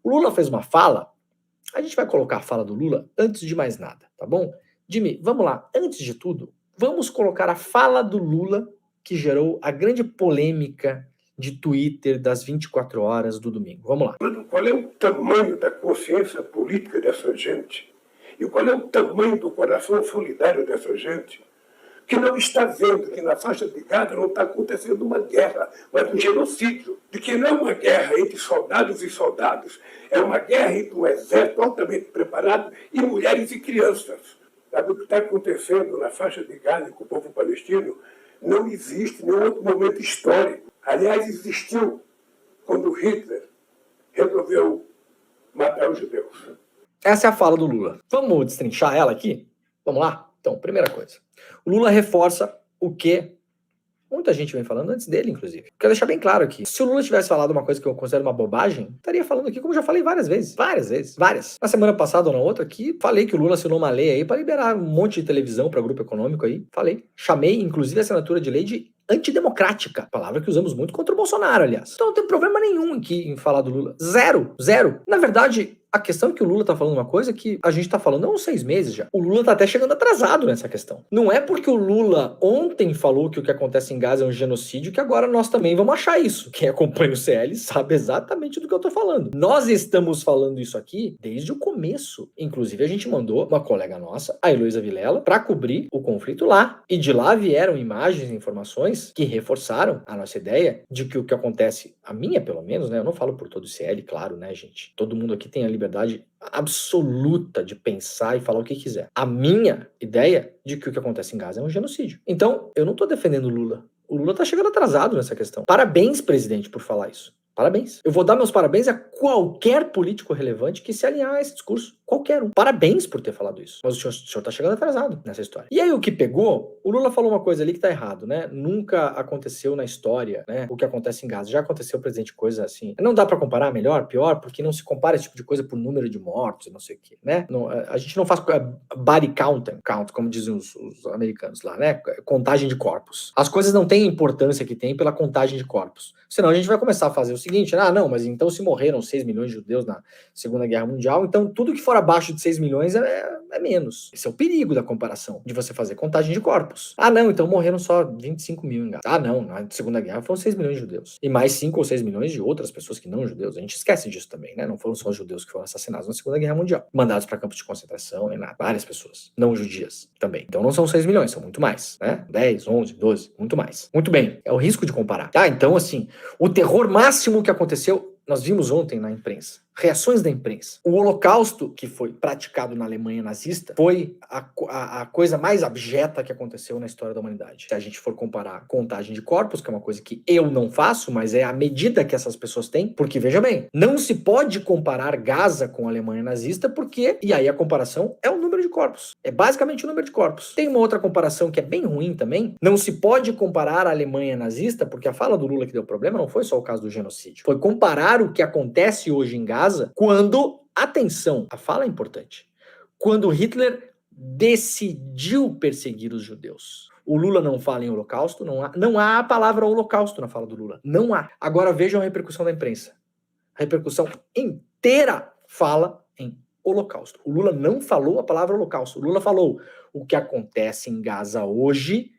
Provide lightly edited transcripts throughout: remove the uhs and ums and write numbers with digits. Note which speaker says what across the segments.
Speaker 1: O Lula fez uma fala, a gente vai colocar a fala do Lula antes de mais nada, tá bom? Jimmy, vamos lá. Antes de tudo, vamos colocar a fala do Lula que gerou a grande polêmica de Twitter das 24 horas do domingo. Vamos lá.
Speaker 2: Qual é o tamanho da consciência política dessa gente? E qual é o tamanho do coração solidário dessa gente? Que não está vendo que na faixa de Gaza não está acontecendo uma guerra, mas um genocídio. De que não é uma guerra entre soldados e soldados, é uma guerra entre um exército altamente preparado e mulheres e crianças. Sabe o que está acontecendo na faixa de Gaza com o povo palestino? Não existe nenhum outro momento histórico. Aliás, existiu quando Hitler resolveu matar os judeus.
Speaker 1: Essa é a fala do Lula. Vamos destrinchar ela aqui? Vamos lá? Então, primeira coisa. O Lula reforça o que muita gente vem falando antes dele, inclusive. Quero deixar bem claro aqui. Se o Lula tivesse falado uma coisa que eu considero uma bobagem, estaria falando aqui como já falei várias vezes. Várias. Na semana passada ou na outra aqui, falei que o Lula assinou uma lei aí para liberar um monte de televisão para grupo econômico aí. Falei. Chamei, inclusive, a assinatura de lei de antidemocrática. Palavra que usamos muito contra o Bolsonaro, aliás. Então não tem problema nenhum aqui em falar do Lula. Zero. Na verdade, a questão é que o Lula tá falando uma coisa que a gente tá falando há uns 6 meses já. O Lula tá até chegando atrasado nessa questão. Não é porque o Lula ontem falou que o que acontece em Gaza é um genocídio que agora nós também vamos achar isso. Quem acompanha o CL sabe exatamente do que eu tô falando. Nós estamos falando isso aqui desde o começo. Inclusive, a gente mandou uma colega nossa, a Heloísa Vilela, pra cobrir o conflito lá. E de lá vieram imagens e informações que reforçaram a nossa ideia de que o que acontece, a minha pelo menos, né? Eu não falo por todo o CL, claro, né, gente? Todo mundo aqui tem a liberdade absoluta de pensar e falar o que quiser. A minha ideia de que o que acontece em Gaza é um genocídio. Então, eu não tô defendendo o Lula. O Lula tá chegando atrasado nessa questão. Parabéns, presidente, por falar isso. Parabéns. Eu vou dar meus parabéns a qualquer político relevante que se alinhar a esse discurso. Qualquer um. Parabéns por ter falado isso. Mas o senhor tá chegando atrasado nessa história. E aí o que pegou, o Lula falou uma coisa ali que tá errado, né? Nunca aconteceu na história, né? O que acontece em Gaza. Já aconteceu, presidente, coisa assim. Não dá pra comparar melhor, pior, porque não se compara esse tipo de coisa por número de mortos e não sei o quê, né? Não, a gente não faz body count, como dizem os americanos lá, né? Contagem de corpos. As coisas não têm a importância que tem pela contagem de corpos. Senão a gente vai começar a fazer o seguinte, não, mas então se morreram 6 milhões de judeus na Segunda Guerra Mundial, então tudo que for abaixo de 6 milhões é menos. Esse é o perigo da comparação, de você fazer contagem de corpos. Não, então morreram só 25 mil em Gaza. Não, na Segunda Guerra foram 6 milhões de judeus. E mais 5 ou 6 milhões de outras pessoas que não judeus. A gente esquece disso também, né? Não foram só os judeus que foram assassinados na Segunda Guerra Mundial. Mandados para campos de concentração, nem nada. Várias pessoas, não judias também. Então não são 6 milhões, são muito mais, né? 10, 11, 12, muito mais. Muito bem, é o risco de comparar. Então assim, o terror máximo que aconteceu, nós vimos ontem na imprensa. Reações da imprensa. O Holocausto que foi praticado na Alemanha nazista foi a coisa mais abjeta que aconteceu na história da humanidade. Se a gente for comparar contagem de corpos, que é uma coisa que eu não faço, mas é a medida que essas pessoas têm, porque, veja bem, não se pode comparar Gaza com a Alemanha nazista, porque, e aí a comparação é o número de corpos. É basicamente o número de corpos. Tem uma outra comparação que é bem ruim também. Não se pode comparar a Alemanha nazista, porque a fala do Lula que deu problema não foi só o caso do genocídio. Foi comparar o que acontece hoje em Gaza quando, atenção, a fala é importante, quando Hitler decidiu perseguir os judeus. O Lula não fala em holocausto, não há a palavra holocausto na fala do Lula, não há. Agora vejam a repercussão da imprensa. A repercussão inteira fala em holocausto. O Lula não falou a palavra holocausto. O Lula falou: o que acontece em Gaza hoje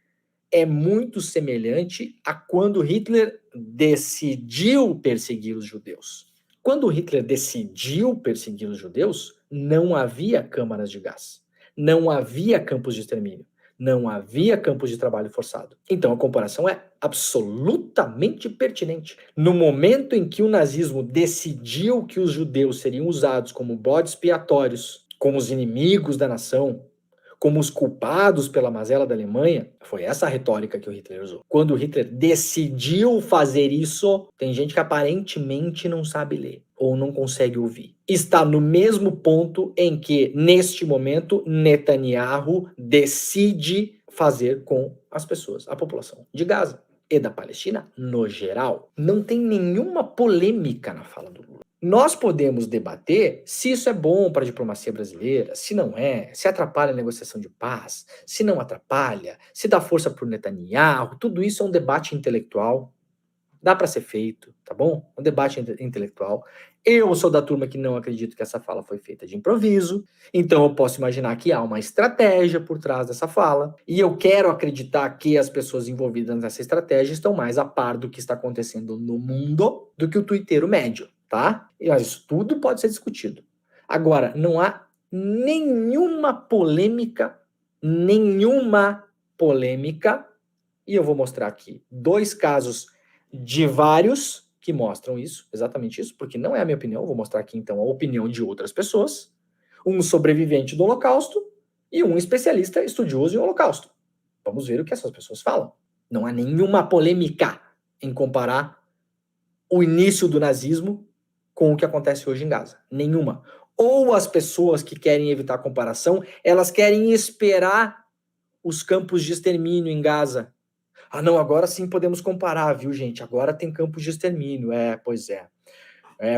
Speaker 1: é muito semelhante a quando Hitler decidiu perseguir os judeus. Quando Hitler decidiu perseguir os judeus, não havia câmaras de gás, não havia campos de extermínio, não havia campos de trabalho forçado. Então a comparação é absolutamente pertinente. No momento em que o nazismo decidiu que os judeus seriam usados como bodes expiatórios, como os inimigos da nação, como os culpados pela mazela da Alemanha, foi essa a retórica que o Hitler usou. Quando o Hitler decidiu fazer isso, tem gente que aparentemente não sabe ler ou não consegue ouvir. Está no mesmo ponto em que, neste momento, Netanyahu decide fazer com as pessoas, a população de Gaza e da Palestina no geral. Não tem nenhuma polêmica na fala do Lula. Nós podemos debater se isso é bom para a diplomacia brasileira, se não é, se atrapalha a negociação de paz, se não atrapalha, se dá força para o Netanyahu. Tudo isso é um debate intelectual Dá para ser feito, tá bom? Um debate intelectual. Eu sou da turma que não acredito que essa fala foi feita de improviso, então eu posso imaginar que há uma estratégia por trás dessa fala, e eu quero acreditar que as pessoas envolvidas nessa estratégia estão mais a par do que está acontecendo no mundo do que o tuiteiro médio, tá? Mas isso tudo pode ser discutido. Agora, não há nenhuma polêmica, e eu vou mostrar aqui 2 casos de vários que mostram isso, exatamente isso, porque não é a minha opinião, vou mostrar aqui então a opinião de outras pessoas, um sobrevivente do Holocausto e um especialista estudioso em Holocausto. Vamos ver o que essas pessoas falam. Não há nenhuma polêmica em comparar o início do nazismo com o que acontece hoje em Gaza. Nenhuma. Ou as pessoas que querem evitar a comparação, elas querem esperar os campos de extermínio em Gaza. Ah, não, agora sim podemos comparar, viu, gente? Agora tem campos de extermínio. Pois é.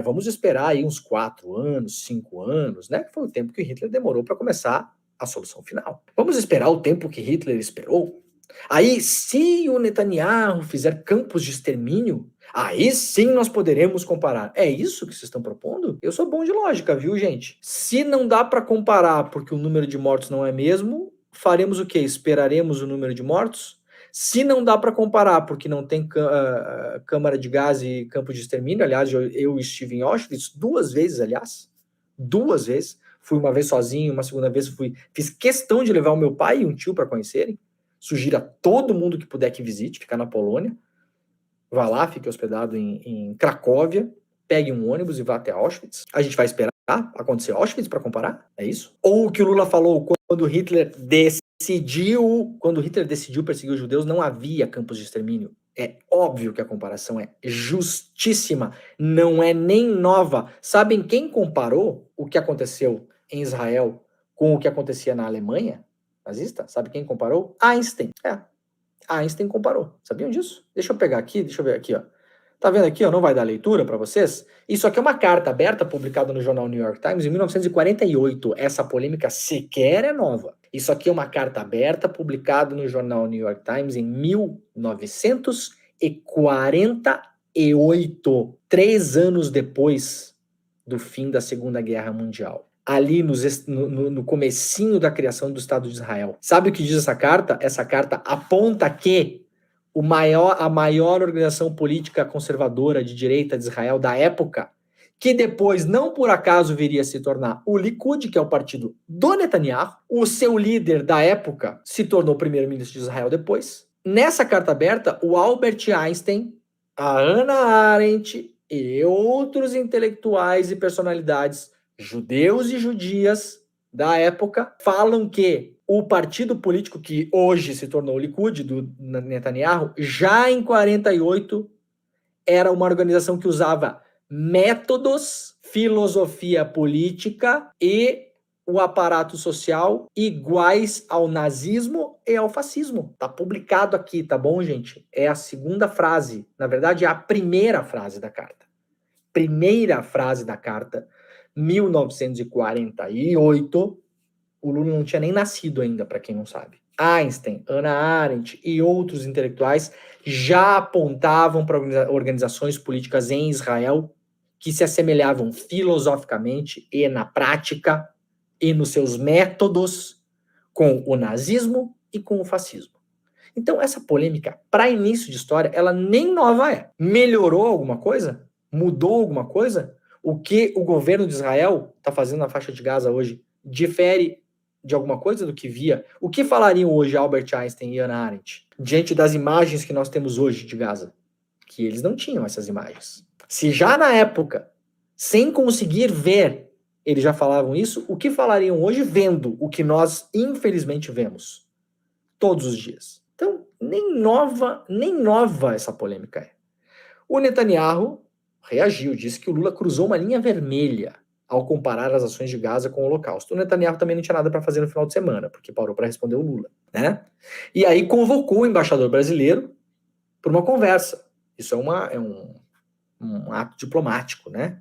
Speaker 1: Vamos esperar aí uns 4 anos, 5 anos, né? Que foi o tempo que Hitler demorou para começar a solução final. Vamos esperar o tempo que Hitler esperou? Aí, se o Netanyahu fizer campos de extermínio, aí sim nós poderemos comparar. É isso que vocês estão propondo? Eu sou bom de lógica, viu, gente? Se não dá para comparar porque o número de mortos não é mesmo, faremos o quê? Esperaremos o número de mortos? Se não dá para comparar porque não tem câmara de gás e campo de extermínio, aliás, eu estive em Auschwitz 2 vezes, aliás, 2 vezes. Fui uma vez sozinho, uma segunda vez fiz questão de levar o meu pai e um tio para conhecerem. Sugiro a todo mundo que puder que visite, ficar na Polônia. Vá lá, fique hospedado em Cracóvia, pegue um ônibus e vá até Auschwitz. A gente vai esperar acontecer Auschwitz para comparar? É isso? Ou o que o Lula falou quando Hitler decidiu perseguir os judeus, não havia campos de extermínio. É óbvio que a comparação é justíssima, não é nem nova. Sabem quem comparou o que aconteceu em Israel com o que acontecia na Alemanha nazista? Sabe quem comparou? Einstein. Einstein comparou. Sabiam disso? Deixa eu pegar aqui, deixa eu ver aqui, ó. Tá vendo aqui, ó? Não vai dar leitura para vocês? Isso aqui é uma carta aberta publicada no jornal New York Times em 1948. Essa polêmica sequer é nova. Isso aqui é uma carta aberta publicada no jornal New York Times em 1948, 3 anos depois do fim da Segunda Guerra Mundial. Ali no comecinho da criação do Estado de Israel. Sabe o que diz essa carta? Essa carta aponta que a maior organização política conservadora de direita de Israel da época, que depois, não por acaso, viria a se tornar o Likud, que é o partido do Netanyahu, o seu líder da época se tornou primeiro-ministro de Israel depois. Nessa carta aberta, o Albert Einstein, a Hannah Arendt e outros intelectuais e personalidades judeus e judias da época falam que o partido político que hoje se tornou o Likud, do Netanyahu, já em 48 era uma organização que usava métodos, filosofia política e o aparato social iguais ao nazismo e ao fascismo. Tá publicado aqui, tá bom, gente? É a segunda frase, na verdade é a primeira frase da carta. Primeira frase da carta, 1948, o Lula não tinha nem nascido ainda, para quem não sabe. Einstein, Hannah Arendt e outros intelectuais já apontavam para organizações políticas em Israel que se assemelhavam filosoficamente e na prática e nos seus métodos com o nazismo e com o fascismo. Então, essa polêmica, para início de história, ela nem nova é. Melhorou alguma coisa? Mudou alguma coisa? O que o governo de Israel está fazendo na faixa de Gaza hoje difere de alguma coisa do que via? O que falariam hoje Albert Einstein e Hannah Arendt diante das imagens que nós temos hoje de Gaza? Que eles não tinham essas imagens. Se já na época, sem conseguir ver, eles já falavam isso, o que falariam hoje vendo o que nós infelizmente vemos todos os dias? Então, nem nova essa polêmica é. O Netanyahu reagiu, disse que o Lula cruzou uma linha vermelha ao comparar as ações de Gaza com o Holocausto. O Netanyahu também não tinha nada para fazer no final de semana, porque parou para responder o Lula, né? E aí convocou o embaixador brasileiro para uma conversa. Isso é um ato diplomático, né?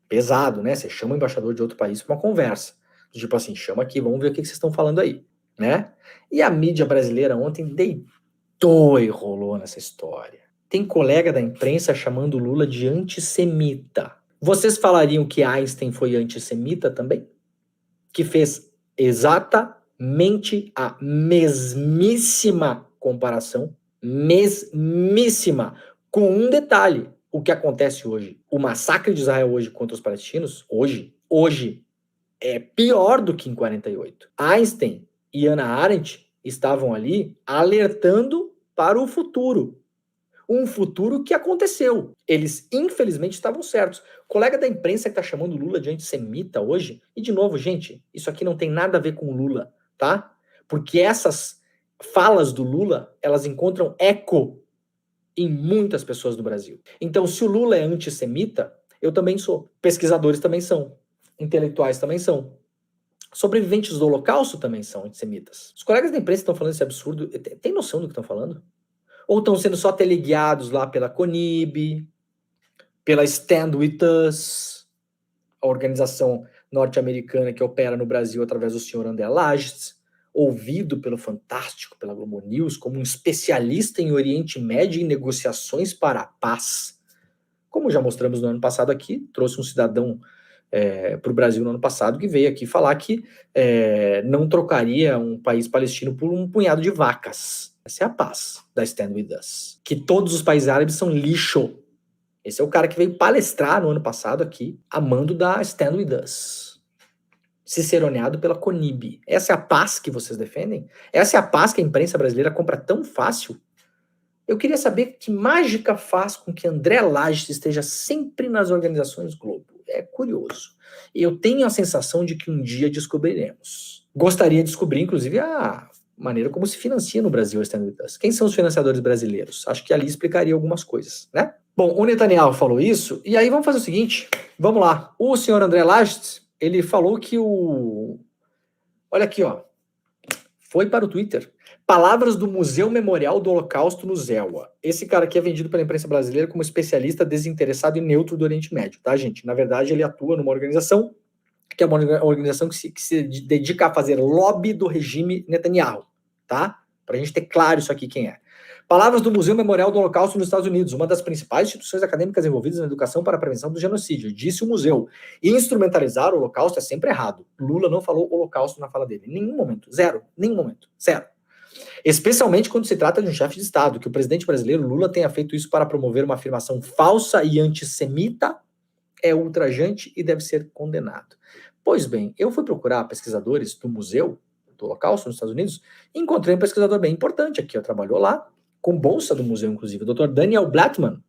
Speaker 1: Pesado, né? Você chama o embaixador de outro país para uma conversa. Tipo assim, chama aqui, vamos ver o que vocês estão falando aí, né? E a mídia brasileira ontem deitou e rolou nessa história. Tem colega da imprensa chamando o Lula de antissemita. Vocês falariam que Einstein foi antissemita também? Que fez exatamente a mesmíssima comparação, mesmíssima, com um detalhe. O que acontece hoje, o massacre de Israel hoje contra os palestinos, hoje, é pior do que em 48. Einstein e Hannah Arendt estavam ali alertando para o futuro. Um futuro que aconteceu. Eles, infelizmente, estavam certos. O colega da imprensa que está chamando o Lula de antissemita hoje, e de novo, gente, isso aqui não tem nada a ver com o Lula, tá? Porque essas falas do Lula, elas encontram eco em muitas pessoas do Brasil. Então, se o Lula é antissemita, eu também sou. Pesquisadores também são. Intelectuais também são. Sobreviventes do Holocausto também são antissemitas. Os colegas da imprensa estão falando esse absurdo. Tem noção do que estão falando? Ou estão sendo só teleguiados lá pela CONIB, pela Stand With Us, a organização norte-americana que opera no Brasil através do senhor André Lages, ouvido pelo Fantástico, pela Globo News, como um especialista em Oriente Médio e negociações para a paz. Como já mostramos no ano passado aqui, trouxe um cidadão para o Brasil no ano passado que veio aqui falar que não trocaria um país palestino por um punhado de vacas. Essa é a paz da Stand With Us. Que todos os países árabes são lixo. Esse é o cara que veio palestrar no ano passado aqui, a mando da Stand With Us. Ciceroneado pela CONIB. Essa é a paz que vocês defendem? Essa é a paz que a imprensa brasileira compra tão fácil? Eu queria saber que mágica faz com que André Lages esteja sempre nas organizações Globo. É curioso. Eu tenho a sensação de que um dia descobriremos. Gostaria de descobrir, inclusive, a maneira como se financia no Brasil a Stand With Us. Quem são os financiadores brasileiros? Acho que ali explicaria algumas coisas, né? Bom, o Netanyahu falou isso, e aí vamos fazer o seguinte, vamos lá. O senhor André Lages, ele falou que olha aqui, ó. Foi para o Twitter. Palavras do Museu Memorial do Holocausto no ZEWA. Esse cara aqui é vendido pela imprensa brasileira como especialista desinteressado e neutro do Oriente Médio, tá, gente? Na verdade, ele atua numa organização que é uma organização que se dedica a fazer lobby do regime Netanyahu, tá? Pra gente ter claro isso aqui quem é. Palavras do Museu Memorial do Holocausto nos Estados Unidos, uma das principais instituições acadêmicas envolvidas na educação para a prevenção do genocídio. Disse o museu. Instrumentalizar o Holocausto é sempre errado. Lula não falou Holocausto na fala dele. Em nenhum momento. Zero. Nenhum momento. Zero. Especialmente quando se trata de um chefe de Estado. Que o presidente brasileiro Lula tenha feito isso para promover uma afirmação falsa e antissemita é ultrajante e deve ser condenado. Pois bem, eu fui procurar pesquisadores do Museu do Holocausto nos Estados Unidos e encontrei um pesquisador bem importante aqui, trabalhou lá, com bolsa do museu, inclusive, o Dr. Daniel Blattman,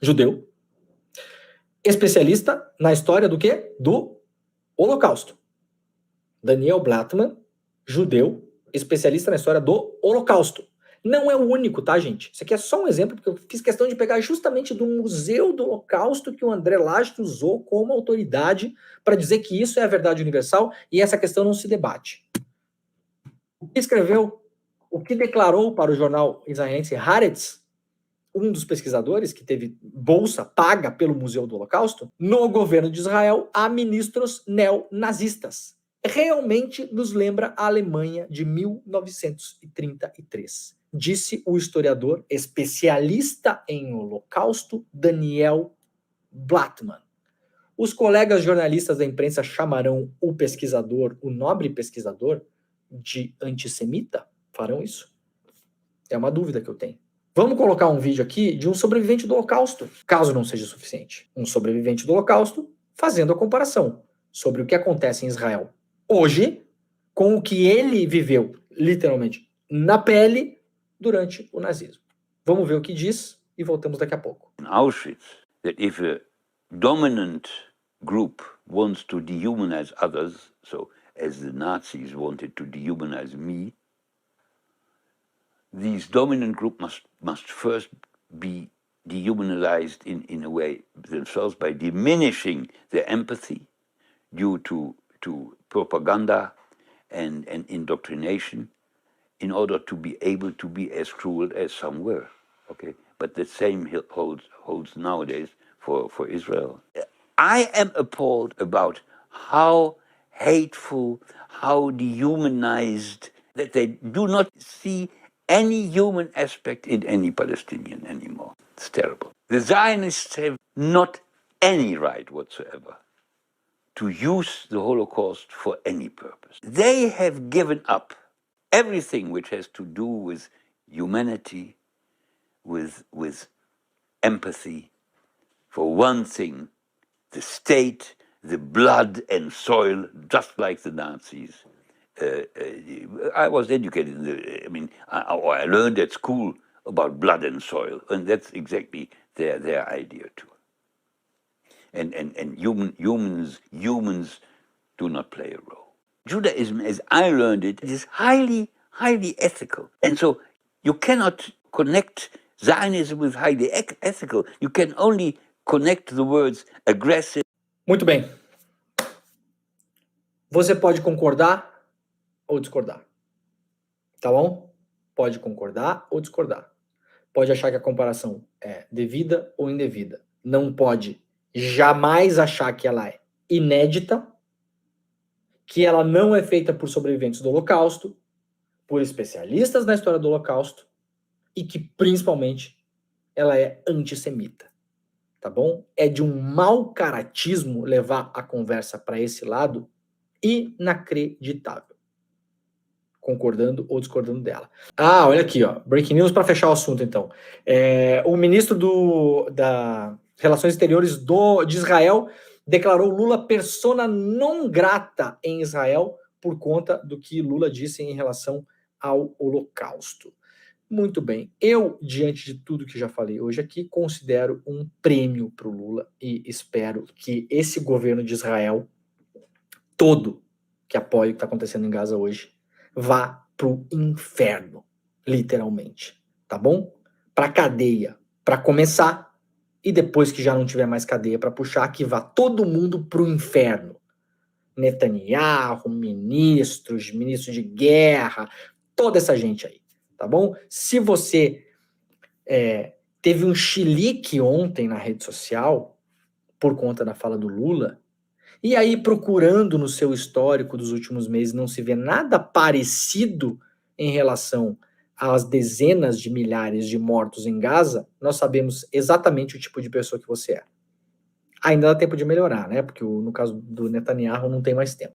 Speaker 1: judeu, especialista na história do quê? Do Holocausto. Daniel Blattman, judeu, especialista na história do Holocausto. Não é o único, tá, gente? Isso aqui é só um exemplo, porque eu fiz questão de pegar justamente do Museu do Holocausto que o André Lages usou como autoridade para dizer que isso é a verdade universal e essa questão não se debate. O que escreveu, o que declarou para o jornal israelense Haaretz, um dos pesquisadores que teve bolsa paga pelo Museu do Holocausto, no governo de Israel há ministros neonazistas. Realmente nos lembra a Alemanha de 1933. Disse o historiador especialista em Holocausto, Daniel Blattman. Os colegas jornalistas da imprensa chamarão o pesquisador, o nobre pesquisador, de antissemita? Farão isso? É uma dúvida que eu tenho. Vamos colocar um vídeo aqui de um sobrevivente do Holocausto, caso não seja suficiente. Um sobrevivente do Holocausto fazendo a comparação sobre o que acontece em Israel hoje com o que ele viveu, literalmente, na pele durante o nazismo. Vamos ver o que diz e voltamos daqui a pouco.
Speaker 3: In Auschwitz, that if a dominant group wants to dehumanize others, so as the Nazis wanted to dehumanize me, these dominant group must first be dehumanized in a way themselves by diminishing their empathy due to propaganda and indoctrination in order to be able to be as cruel as some were. Okay, but the same holds nowadays for Israel. I am appalled about how hateful, how dehumanized, that they do not see any human aspect in any Palestinian anymore. It's terrible. The Zionists have not any right whatsoever to use the Holocaust for any purpose. They have given up everything which has to do with humanity, with empathy. For one thing, the state, the blood and soil, just like the Nazis. I was educated I learned at school about blood and soil, and that's exactly their idea too. And humans do not play a role. Judaism, as I learned it, is highly ethical. And so you cannot connect Zionism with highly ethical. You can only connect the words aggressive.
Speaker 1: Muito bem. Você pode concordar ou discordar. Tá bom? Pode concordar ou discordar. Pode achar que a comparação é devida ou indevida. Não pode jamais achar que ela é inédita, que ela não é feita por sobreviventes do Holocausto, por especialistas na história do Holocausto, e que, principalmente, ela é antissemita. Tá bom? É de um mau caratismo levar a conversa para esse lado inacreditável. Concordando ou discordando dela. Ah, olha aqui, ó. Breaking news para fechar o assunto, então. O ministro da Relações Exteriores de Israel declarou Lula persona non grata em Israel por conta do que Lula disse em relação ao Holocausto. Muito bem. Eu, diante de tudo que já falei hoje aqui, considero um prêmio para o Lula e espero que esse governo de Israel todo que apoia o que está acontecendo em Gaza hoje vá pro inferno, literalmente, tá bom? Pra cadeia, pra começar, e depois que já não tiver mais cadeia pra puxar, que vá todo mundo pro inferno. Netanyahu, ministros de guerra, toda essa gente aí, tá bom? Se você teve um chilique ontem na rede social, por conta da fala do Lula, e aí, procurando no seu histórico dos últimos meses, não se vê nada parecido em relação às dezenas de milhares de mortos em Gaza, nós sabemos exatamente o tipo de pessoa que você é. Ainda dá tempo de melhorar, né? Porque no caso do Netanyahu não tem mais tempo.